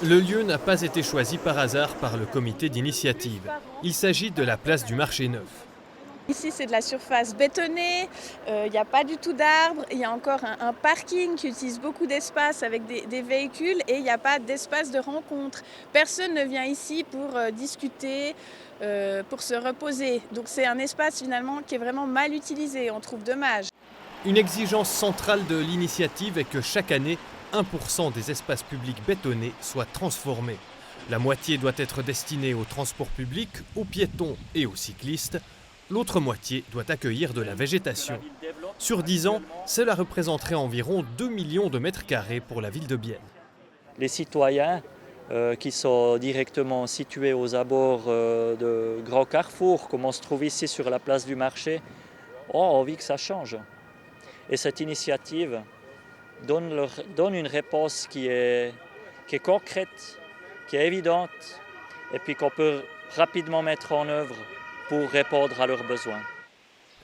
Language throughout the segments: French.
Le lieu n'a pas été choisi par hasard par le comité d'initiative. Il s'agit de la place du marché neuf. Ici, c'est de la surface bétonnée, il n'y a pas du tout d'arbres, il y a encore un parking qui utilise beaucoup d'espace avec des véhicules et il n'y a pas d'espace de rencontre. Personne ne vient ici pour discuter, pour se reposer. Donc c'est un espace finalement qui est vraiment mal utilisé, on trouve dommage. Une exigence centrale de l'initiative est que chaque année, 1% des espaces publics bétonnés soient transformés. La moitié doit être destinée au transport public, aux piétons et aux cyclistes. L'autre moitié doit accueillir de la végétation. Sur 10 ans, cela représenterait environ 2 millions de mètres carrés pour la ville de Bienne. Les citoyens qui sont directement situés aux abords de grands carrefours, comme on se trouve ici sur la place du marché, ont envie que ça change. Et cette initiative donne une réponse qui est concrète, qui est évidente, et puis qu'on peut rapidement mettre en œuvre pour répondre à leurs besoins.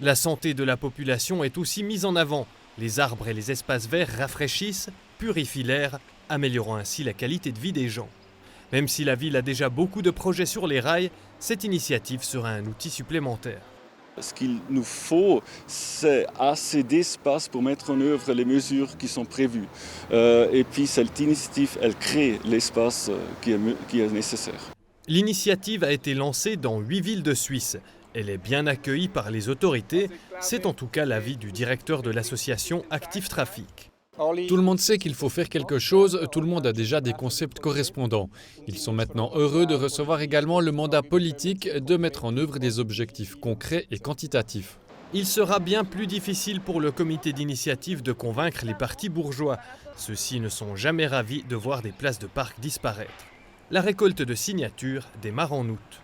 La santé de la population est aussi mise en avant. Les arbres et les espaces verts rafraîchissent, purifient l'air, améliorant ainsi la qualité de vie des gens. Même si la ville a déjà beaucoup de projets sur les rails, cette initiative sera un outil supplémentaire. Ce qu'il nous faut, c'est assez d'espace pour mettre en œuvre les mesures qui sont prévues. Et puis cette initiative, elle crée l'espace qui est nécessaire. L'initiative a été lancée dans 8 villes de Suisse. Elle est bien accueillie par les autorités. C'est en tout cas l'avis du directeur de l'association Active Trafic. Tout le monde sait qu'il faut faire quelque chose, tout le monde a déjà des concepts correspondants. Ils sont maintenant heureux de recevoir également le mandat politique de mettre en œuvre des objectifs concrets et quantitatifs. Il sera bien plus difficile pour le comité d'initiative de convaincre les partis bourgeois. Ceux-ci ne sont jamais ravis de voir des places de parc disparaître. La récolte de signatures démarre en août.